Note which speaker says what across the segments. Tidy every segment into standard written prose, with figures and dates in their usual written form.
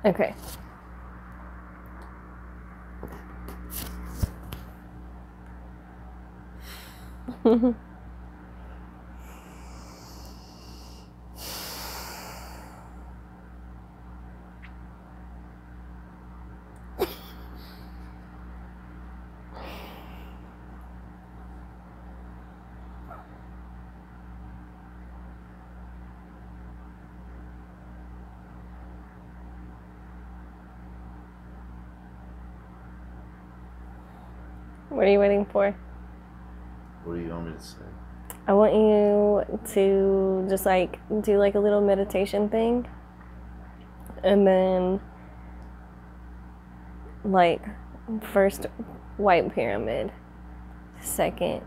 Speaker 1: Okay. What are you waiting for?
Speaker 2: What do you want me to say?
Speaker 1: I want you to just like do like a little meditation thing. And then like first white pyramid. Second,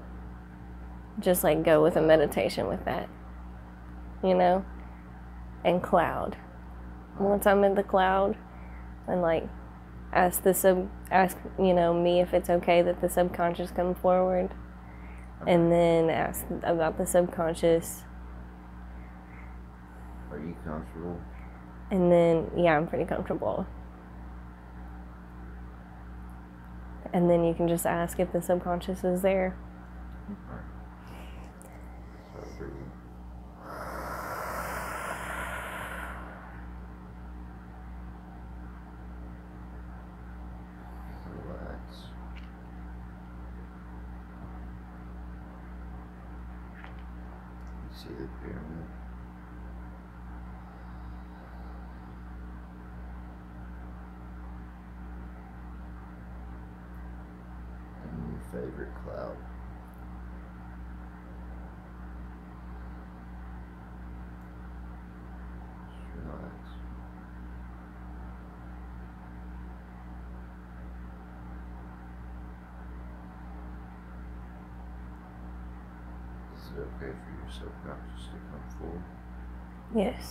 Speaker 1: just like go with a meditation with that. You know? And cloud. Once I'm in the cloud and like ask me if it's okay that the subconscious come forward, and then ask about the subconscious.
Speaker 2: Are you comfortable?
Speaker 1: And then I'm pretty comfortable. And then you can just ask if the subconscious is there.
Speaker 2: Start breathing. Relax. You see the pyramid? And your favorite cloud. Just relax. Is it okay for your subconscious to come forward?
Speaker 1: Yes.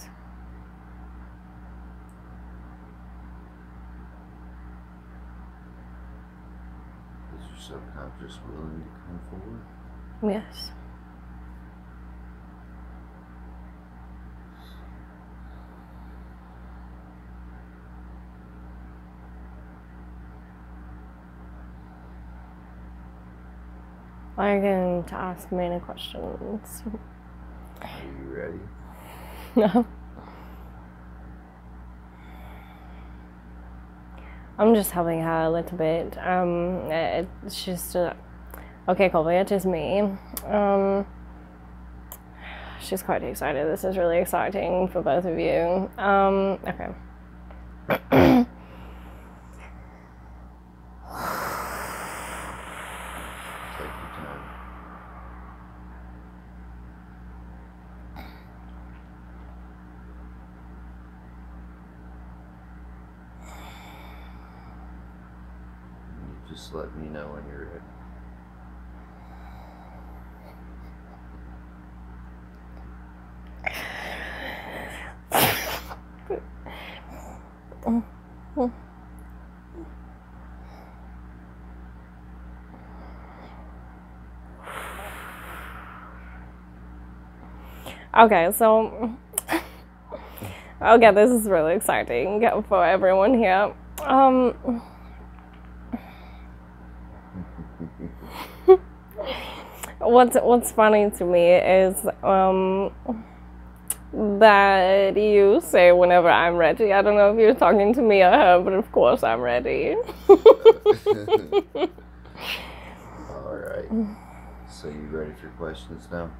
Speaker 2: Is your subconscious willing to come forward?
Speaker 1: Yes. I'm going to ask many questions.
Speaker 2: Are you ready?
Speaker 1: No. I'm just helping her a little bit. It's just okay, Colby. It is me. She's quite excited. This is really exciting for both of you. Okay.
Speaker 2: Take your time. You just let me know when you're ready.
Speaker 1: Okay, so this is really exciting for everyone here. What's funny to me is that you say whenever I'm ready. I don't know if you're talking to me or her, but of course I'm ready.
Speaker 2: All right. So you ready for questions now?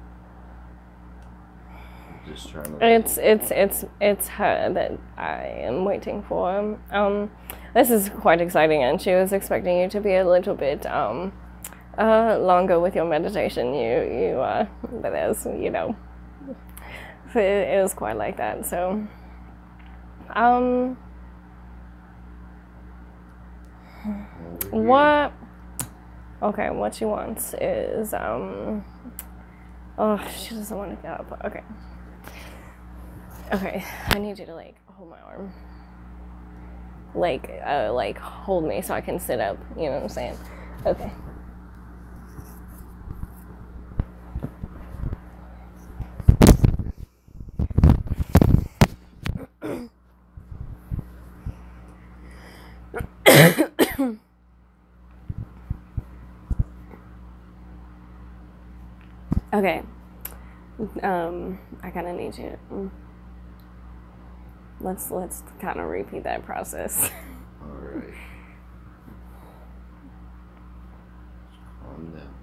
Speaker 2: I'm just trying to.
Speaker 1: It's her that I am waiting for. This is quite exciting, and she was expecting you to be a little bit longer with your meditation. But there's it was quite like that. So what? Okay, what she wants is oh, she doesn't want to get up. Okay, I need you to like hold my arm, like hold me so I can sit up. You know what I'm saying? Okay. Okay. I kind of need you. Let's kind of repeat that process.
Speaker 2: All right. Calm down.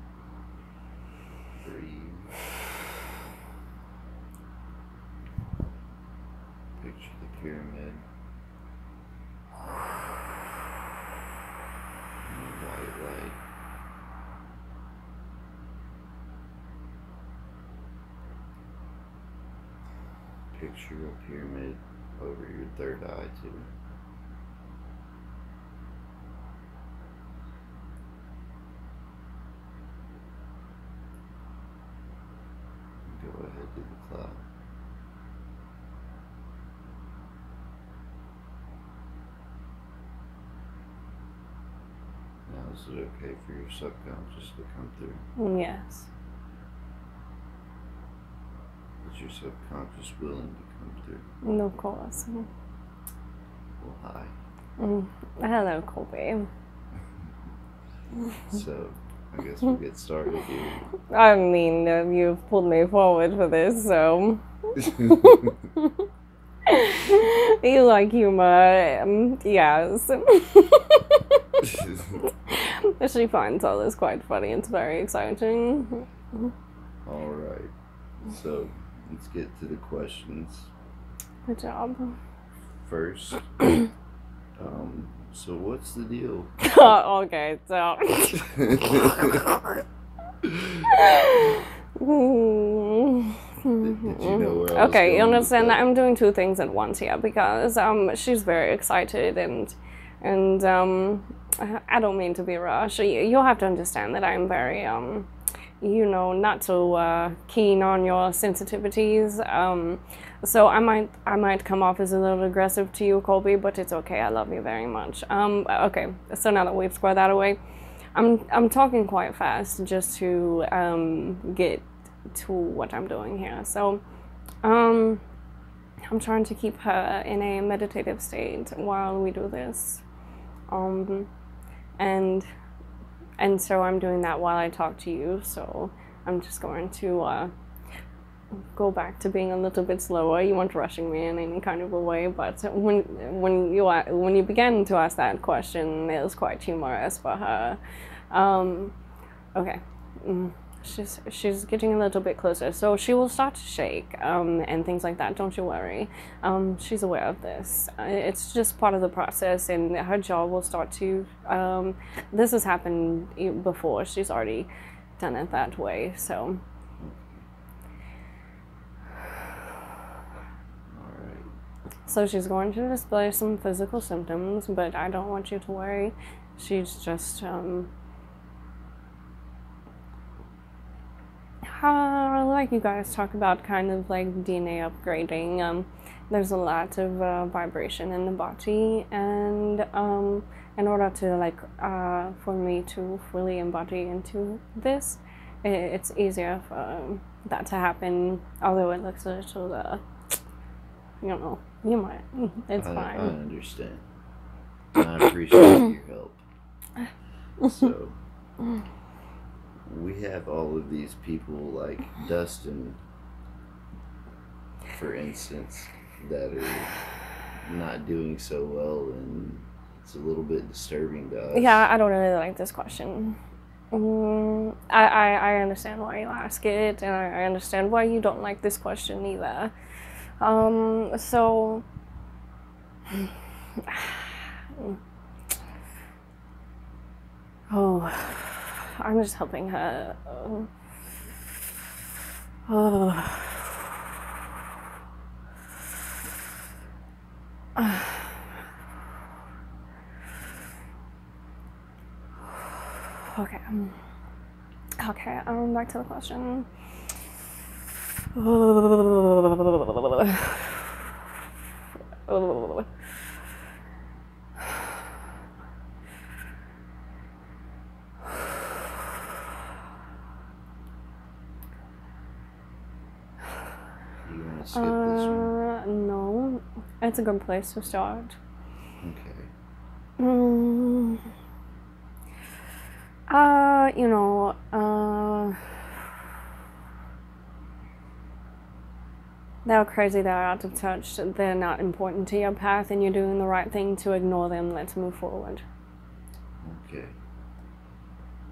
Speaker 2: Breathe. Picture the pyramid. And the white light. Picture a pyramid over your third eye too. Go ahead to the cloud. Now is it okay for your subconscious to come through?
Speaker 1: Yes.
Speaker 2: Is your subconscious willing to come through?
Speaker 1: No, of course.
Speaker 2: Well, hi.
Speaker 1: Hello, Colby.
Speaker 2: So, I guess we'll get started here.
Speaker 1: I mean, you've pulled me forward for this, so. You like humor, yes. She finds all this quite funny. It's very exciting.
Speaker 2: All right. So, let's get to the questions.
Speaker 1: Good job.
Speaker 2: First, so what's the deal?
Speaker 1: Okay, so.
Speaker 2: Did you know where I was
Speaker 1: Okay, you
Speaker 2: going with
Speaker 1: understand
Speaker 2: that?
Speaker 1: that I'm doing two things at once here because she's very excited and I don't mean to be rush. You'll have to understand that I'm very not so keen on your sensitivities. So I might come off as a little aggressive to you, Colby, but it's okay. I love you very much. Okay, so now that we've squared that away, I'm talking quite fast just to get to what I'm doing here. So I'm trying to keep her in a meditative state while we do this. And so I'm doing that while I talk to you. So I'm just going to go back to being a little bit slower. You weren't rushing me in any kind of a way, but when you began to ask that question, it was quite humorous for her. Okay. She's getting a little bit closer, so she will start to shake and things like that. Don't you worry. She's aware of this. It's just part of the process, and her jaw will start to. This has happened before. She's already done it that way, so. So she's going to display some physical symptoms, but I don't want you to worry. She's just like you guys talk about, kind of like DNA upgrading. There's a lot of vibration in the body, and in order to for me to fully embody into this, it's easier for that to happen. Although it looks a little, you might. It's fine.
Speaker 2: I understand. I appreciate your help. So, we have all of these people like Dustin, for instance, that are not doing so well, and it's a little bit disturbing to us.
Speaker 1: Yeah, I don't really like this question. I understand why you ask it, and I understand why you don't like this question either. So I'm just helping her. Okay. Okay. Back to the question.
Speaker 2: You want to skip this one?
Speaker 1: No. It's a good place to start.
Speaker 2: Okay.
Speaker 3: They're crazy, they're out of touch, they're not important to your path, and you're doing the right thing to ignore them. Let's move forward.
Speaker 2: Okay.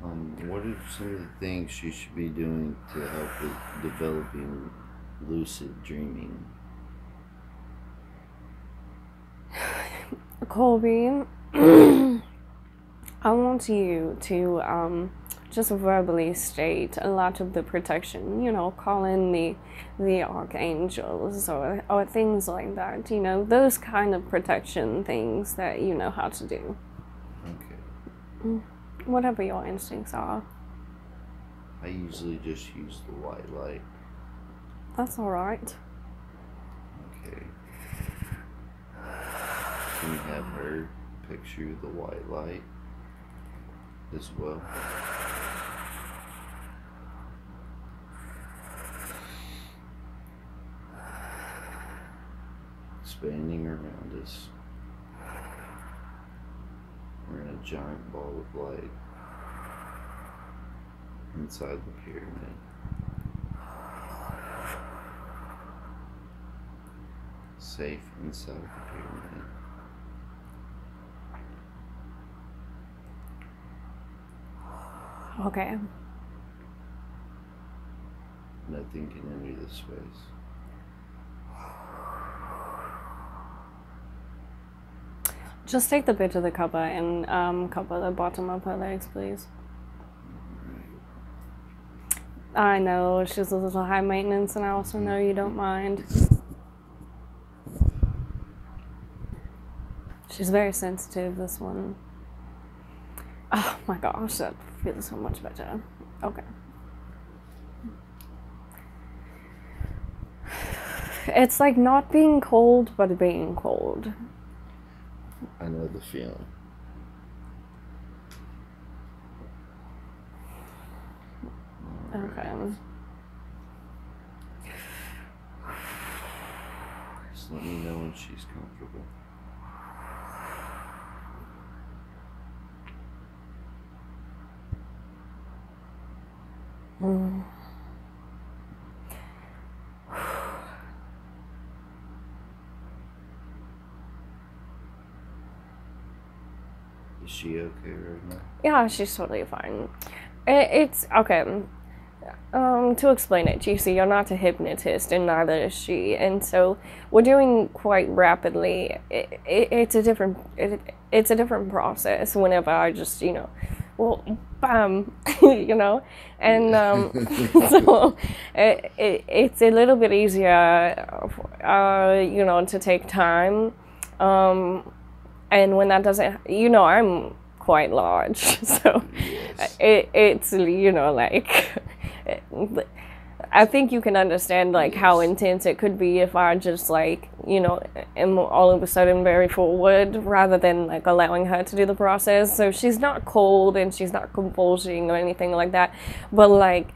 Speaker 2: What are some of the things she should be doing to help with developing lucid dreaming?
Speaker 3: Colby, I want you to just verbally state a lot of the protection, call in the archangels or things like that, those kind of protection things that you know how to do.
Speaker 2: Okay.
Speaker 3: Whatever your instincts are.
Speaker 2: I usually just use the white light.
Speaker 3: That's all right.
Speaker 2: Okay. Can you have her picture the white light as well? Expanding around us. We're in a giant ball of light inside the pyramid. Safe inside the pyramid.
Speaker 3: Okay.
Speaker 2: Nothing can enter this space.
Speaker 3: Just take the bit of the cover and cover the bottom of her legs, please. I know she's a little high maintenance, and I also know you don't mind. She's very sensitive, this one. Oh my gosh, that feels so much better. Okay. It's like not being cold, but being cold.
Speaker 2: I know the feeling.
Speaker 3: Okay.
Speaker 2: Just let me know when she's comfortable. Is she okay right now?
Speaker 1: Yeah, she's totally fine. It's okay. To explain it, you see, you're not a hypnotist, and neither is she, and so we're doing quite rapidly. It's a different process. Whenever I just, bam, and so it's a little bit easier, to take time, and when that doesn't, I'm quite large, so
Speaker 2: Yes.
Speaker 1: it's like. I think you can understand how intense it could be if I just am all of a sudden very forward rather than allowing her to do the process. So she's not cold and she's not convulsing or anything like that, but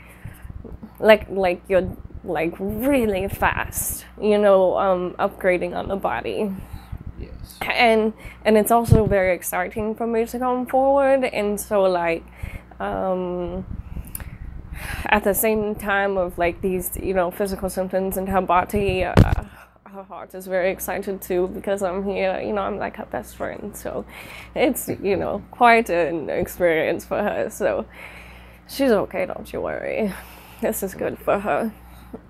Speaker 1: you're really fast, upgrading on the body.
Speaker 2: Yes.
Speaker 1: And it's also very exciting for me to come forward, and so at the same time of these physical symptoms in her body, her heart is very excited too, because I'm here, I'm like her best friend, so it's quite an experience for her. So she's okay, don't you worry. This is good for her.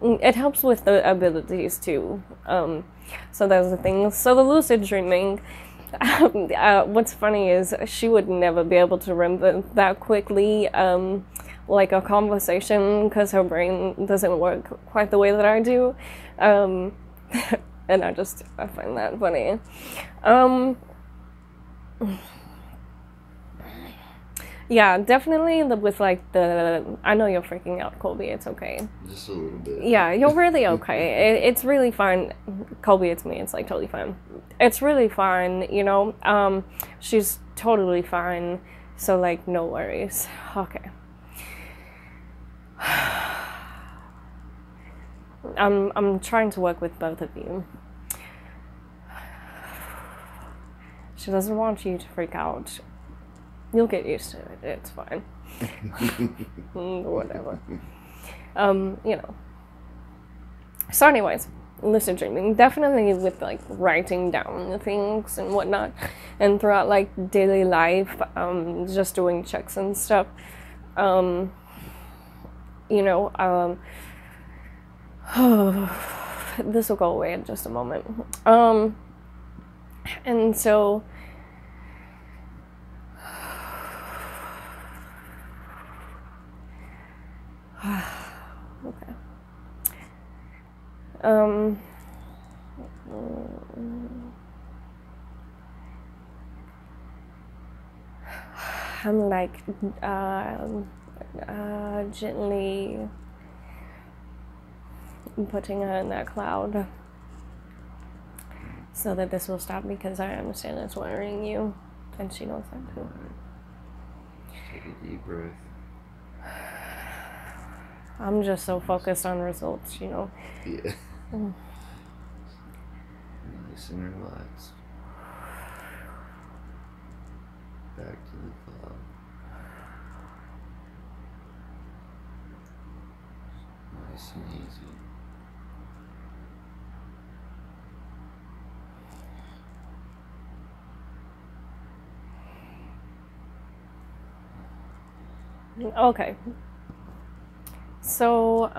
Speaker 1: It helps with the abilities too. So there's the thing. So the lucid dreaming, what's funny is she would never be able to remember that quickly, like a conversation, because her brain doesn't work quite the way that I do, and I find that funny. Yeah, definitely with I know you're freaking out, Colby, it's okay.
Speaker 2: Just a little bit.
Speaker 1: Yeah, you're really okay. It's really fine. Colby, it's me, it's totally fine. It's really fine, she's totally fine, so no worries. Okay. I'm trying to work with both of you. She doesn't want you to freak out. You'll get used to it. It's fine. Whatever. So anyways, lucid dreaming, definitely with like writing down things and whatnot, and throughout like daily life, just doing checks and stuff. You know, this will go away in just a moment. And so okay. I'm like gently putting her in that cloud so that this will stop, because I understand it's worrying you, and she knows that too.
Speaker 2: Take a deep breath.
Speaker 1: I'm just so focused on results, you know.
Speaker 2: Yeah. Nice and relaxed. Back to the cloud. Nice and easy.
Speaker 1: Okay. So,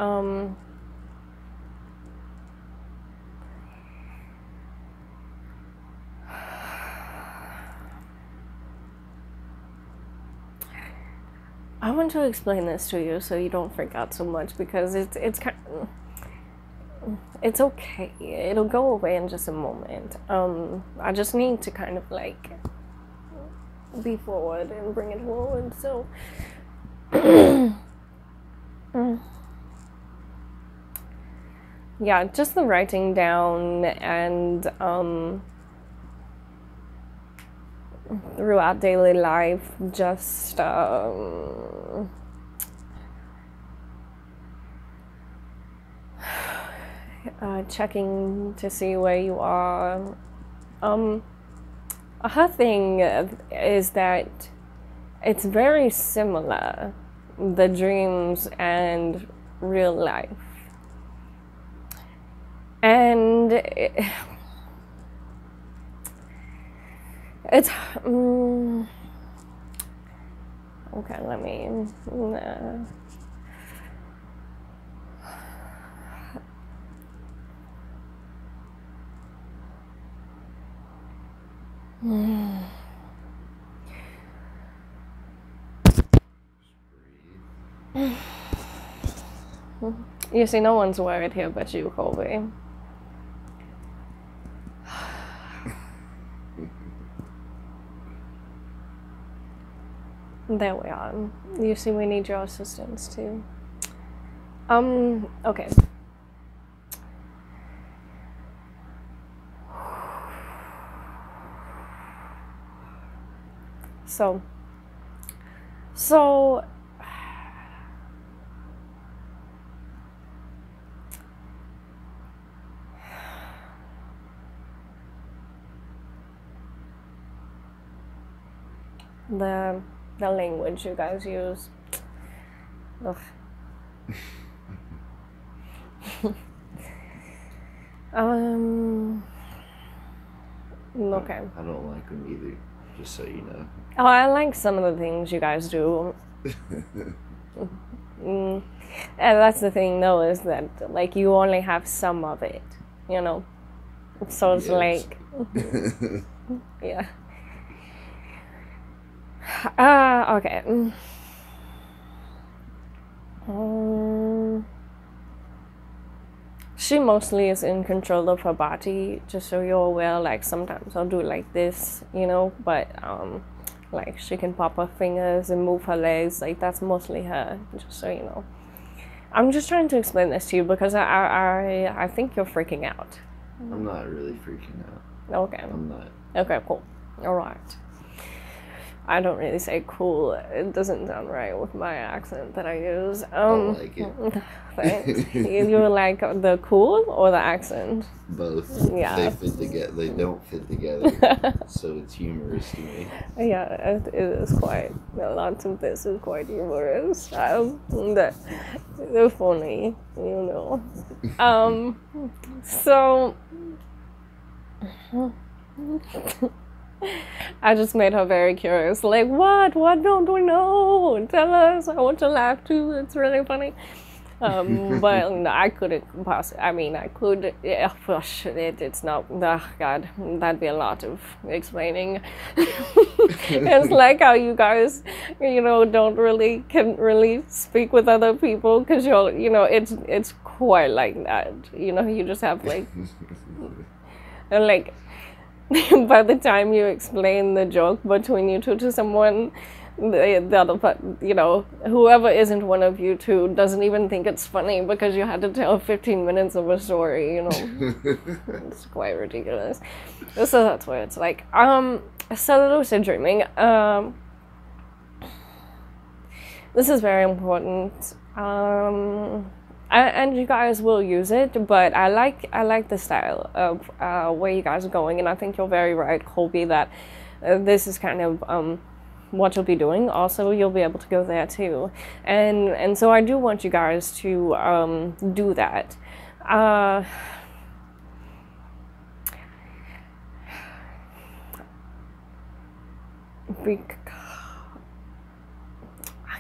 Speaker 1: I want to explain this to you so you don't freak out so much, because it's kind of, it's okay. It'll go away in just a moment. I just need to kind of like be forward and bring it forward. So, yeah, just the writing down and throughout daily life, just checking to see where you are. Her thing is that it's very similar, the dreams and real life. And it's okay, let me you see, no one's worried here but you, Colby. There we are. You see, we need your assistance too. Okay. So the language you guys use. Ugh. Okay.
Speaker 2: I don't like them either, just so you know.
Speaker 1: Oh, I like some of the things you guys do. And that's the thing, though, is that like you only have some of it, you know. So it's like, yeah. Okay. She mostly is in control of her body, just so you're aware. Like sometimes I'll do like this, you know, but like she can pop her fingers and move her legs. Like that's mostly her, just so you know. I'm just trying to explain this to you because I think you're freaking out.
Speaker 2: I'm not really freaking out.
Speaker 1: Okay.
Speaker 2: I'm not.
Speaker 1: Okay, cool. All right. I don't really say cool. It doesn't sound right with my accent that I use.
Speaker 2: I like it.
Speaker 1: Thanks. You like the cool or the accent?
Speaker 2: Both.
Speaker 1: Yeah.
Speaker 2: They fit together. They don't fit together. So it's humorous to me.
Speaker 1: Yeah, it is quite. A lot of this is quite humorous. They're funny, you know. So. I just made her very curious. Like, what? What don't we know? Tell us. I want to laugh too. It's really funny. But no, I couldn't possibly. I mean, I could. Yeah, it's not. Oh God, that'd be a lot of explaining. It's like how you guys, can't really speak with other people because it's quite like that. You just have like, and like. By the time you explain the joke between you two to someone, the other, whoever isn't one of you two doesn't even think it's funny because you had to tell 15 minutes of a story, It's quite ridiculous. So that's what it's like. So lucid dreaming. This is very important. And you guys will use it, but I like the style of where you guys are going, and I think you're very right, Colby, that this is kind of what you'll be doing. Also, you'll be able to go there too, and so I do want you guys to do that. I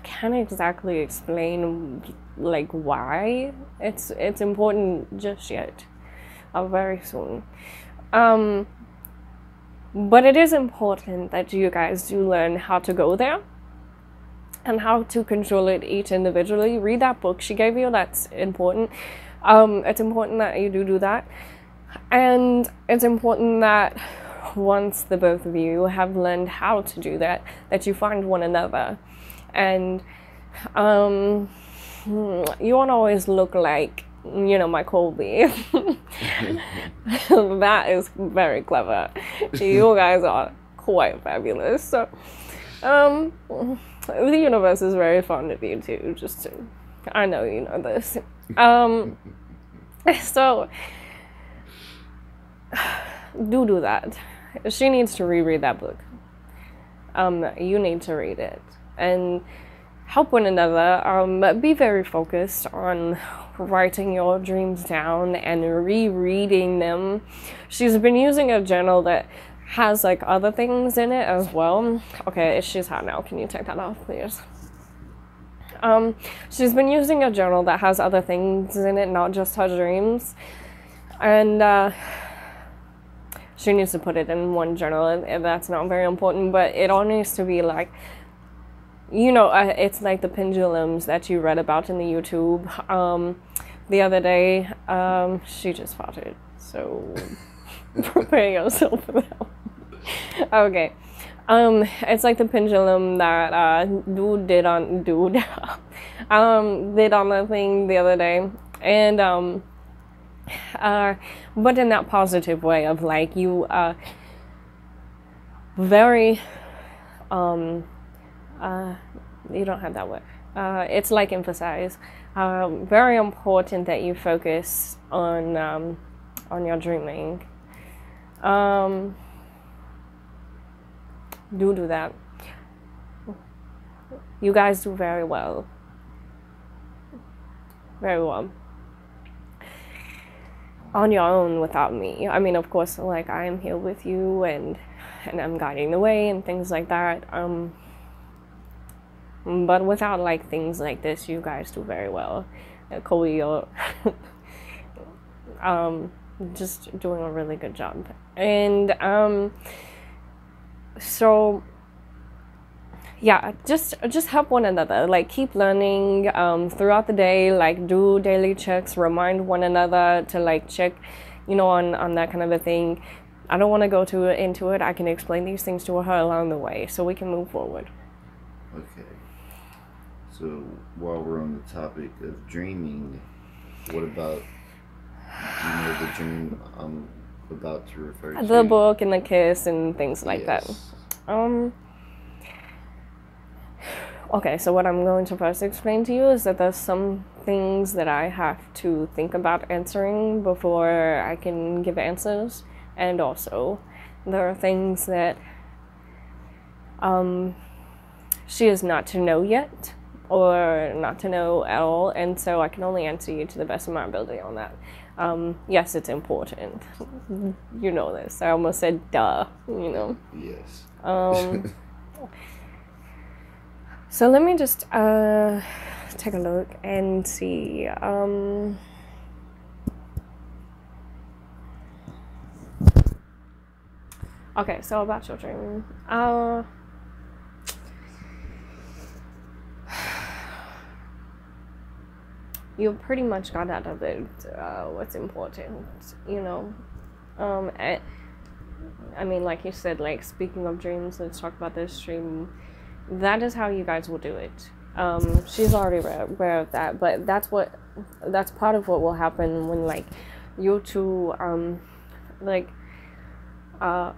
Speaker 1: can't exactly explain like why it's important just yet. Very soon. But it is important that you guys do learn how to go there and how to control it each individually. Read that book she gave you. That's important. It's important that you do that, and it's important that once the both of you have learned how to do that, that you find one another. And you won't always look like, my Colby. That is very clever. You guys are quite fabulous. So, the universe is very fond of you too. I know you know this. So, do that. She needs to reread that book. You need to read it. And help one another. Be very focused on writing your dreams down and rereading them. She's been using a journal that has like other things in it as well. Okay, she's hot now. Can you take that off, please? She's been using a journal that has other things in it, not just her dreams. And she needs to put it in one journal, and that's not very important, but it all needs to be like, it's like the pendulums that you read about in the YouTube. The other day, she just farted, so prepare yourself for that one. Okay. It's like the pendulum that dude did on the thing the other day, and but in that positive way of like you very you don't have that word. It's like emphasize. Very important that you focus on your dreaming. Do that. You guys do very well. Very well. On your own without me. I mean, of course, like I am here with you and I'm guiding the way and things like that. But without like things like this, you guys do very well. Chloe, you're just doing a really good job. And so yeah, just help one another. Like keep learning throughout the day. Like do daily checks. Remind one another to like check, on that kind of a thing. I don't want to go into it. I can explain these things to her along the way, so we can move forward.
Speaker 2: Okay. So while we're on the topic of dreaming, what about, do you know the dream I'm about to refer to?
Speaker 1: The book and the kiss and things like that.
Speaker 2: Yes.
Speaker 1: okay, so what I'm going to first explain to you is that there's some things that I have to think about answering before I can give answers, and also there are things that she is not to know yet, or not to know at all, and so I can only answer you to the best of my ability on that. Yes, it's important. You know this. I almost said duh, you know.
Speaker 2: Yes.
Speaker 1: So let me just take a look and see. Okay, so about your dream. You pretty much got out of it what's important, you know. I mean, like you said, like, speaking of dreams, let's talk about this dream. That is how you guys will do it. She's already aware of that, but that's part of what will happen when, like, you two, like, I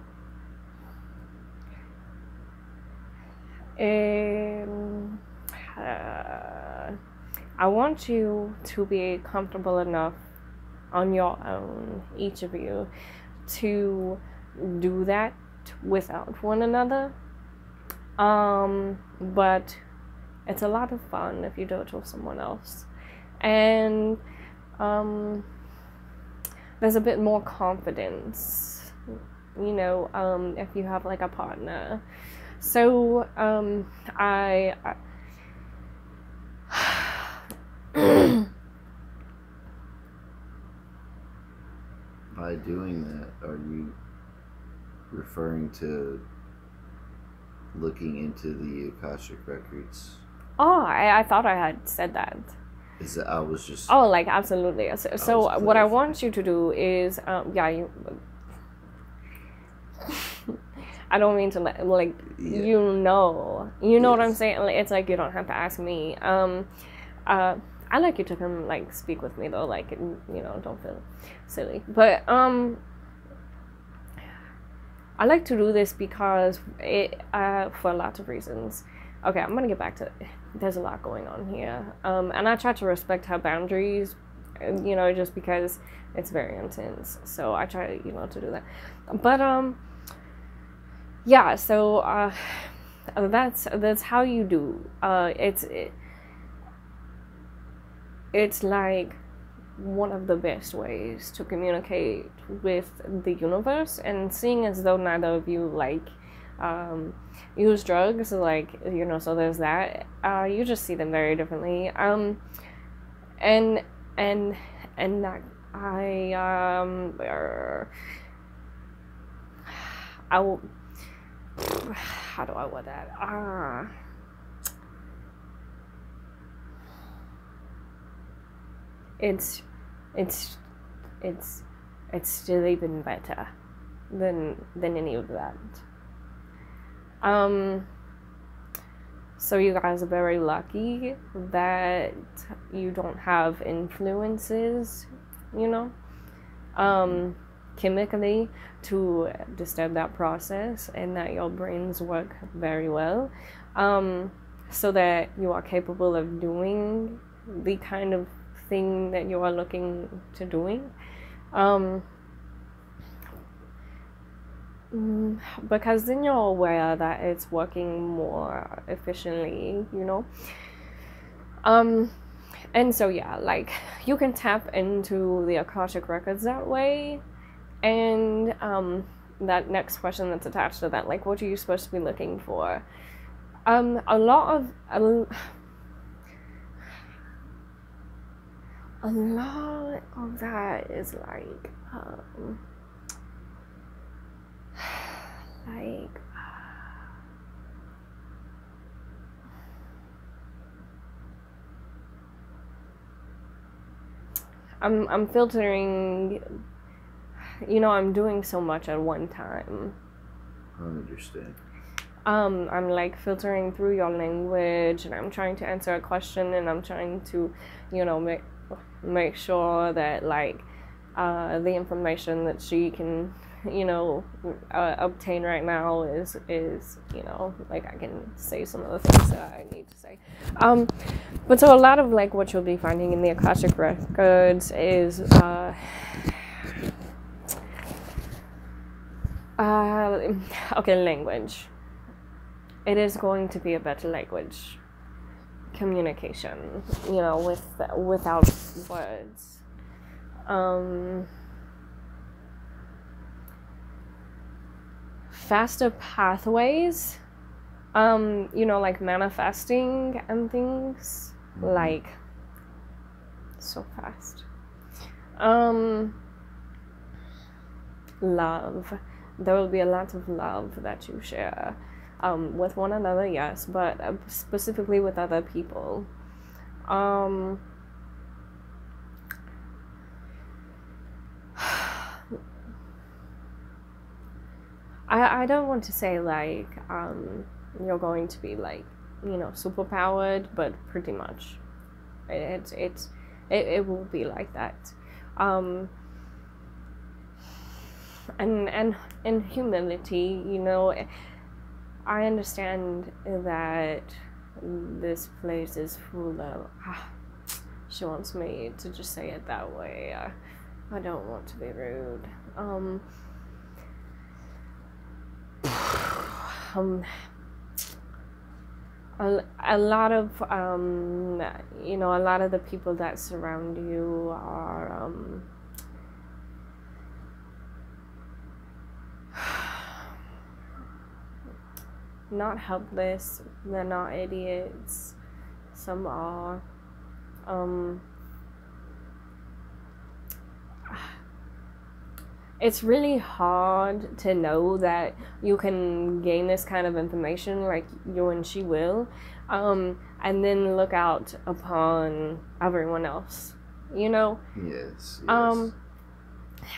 Speaker 1: want you to be comfortable enough on your own, each of you, to do that without one another. But it's a lot of fun if you do it with someone else. And there's a bit more confidence, you know, if you have like a partner. So I
Speaker 2: By doing that, are you referring to looking into the Akashic records?
Speaker 1: Oh, I thought I had said that.
Speaker 2: Is that I was just...
Speaker 1: Oh, like, absolutely. So what I want you to do is, I don't mean to, like, yeah. You know yes. What I'm saying? Like, it's like you don't have to ask me. I like you to come, like, speak with me, though, like, you know, don't feel silly. But, I like to do this because for lots of reasons. Okay, I'm gonna get back to it. There's a lot going on here. And I try to respect her boundaries, you know, just because it's very intense. So I try, you know, to do that. But, yeah, so, that's how you do. It's like one of the best ways to communicate with the universe, and seeing as though neither of you like use drugs, like, you know, so there's that, you just see them very differently. And that I will, how do I word that? It's still even better than any of that. So you guys are very lucky that you don't have influences, you know, chemically to disturb that process, and that your brains work very well, so that you are capable of doing the kind of thing that you are looking to doing, because then you're aware that it's working more efficiently, you know. And so yeah, like, you can tap into the Akashic records that way. And that next question that's attached to that, like, what are you supposed to be looking for? A lot of that is like I'm filtering, you know, I'm doing so much at one time.
Speaker 2: I understand.
Speaker 1: I'm like filtering through your language, and I'm trying to answer a question, and I'm trying to, you know, make sure that, like, the information that she can obtain right now is like I can say some of the things that I need to say. But so a lot of like what you'll be finding in the Akashic records is language. It is going to be a better language. Communication, without words. Faster pathways, like manifesting and things, like so fast. Love. There will be a lot of love that you share with one another, yes, but specifically with other people. I don't want to say like you're going to be like super powered, but pretty much it will be like that. And in humility, I understand that this place is full of she wants me to just say it that way. I don't want to be rude. A lot of a lot of the people that surround you are not helpless. They're not idiots. Some are. It's really hard to know that you can gain this kind of information like you and she will, and then look out upon everyone else,
Speaker 2: Yes.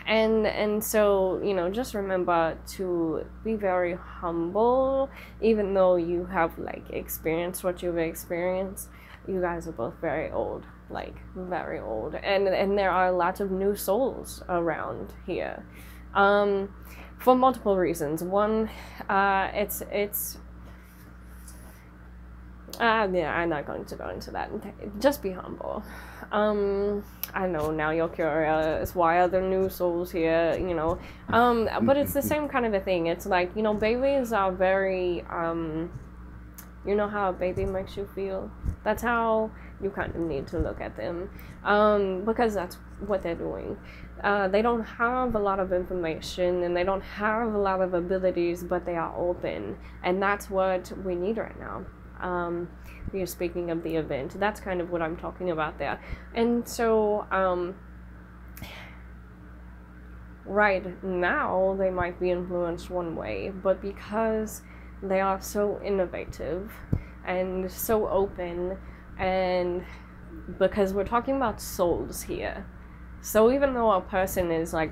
Speaker 1: And so, just remember to be very humble, even though you have like experienced what you've experienced. You guys are both very old, like very old, and there are lots of new souls around here, for multiple reasons. One, it's I'm not going to go into that. Just be humble. I know now you're curious, why are there new souls here, but it's the same kind of a thing. It's like, babies are very, how a baby makes you feel? That's how you kind of need to look at them, because that's what they're doing. They don't have a lot of information and they don't have a lot of abilities, but they are open, and that's what we need right now. You're speaking of the event. That's kind of what I'm talking about there. And so, right now, they might be influenced one way, but because they are so innovative and so open, and because we're talking about souls here, so even though a person is like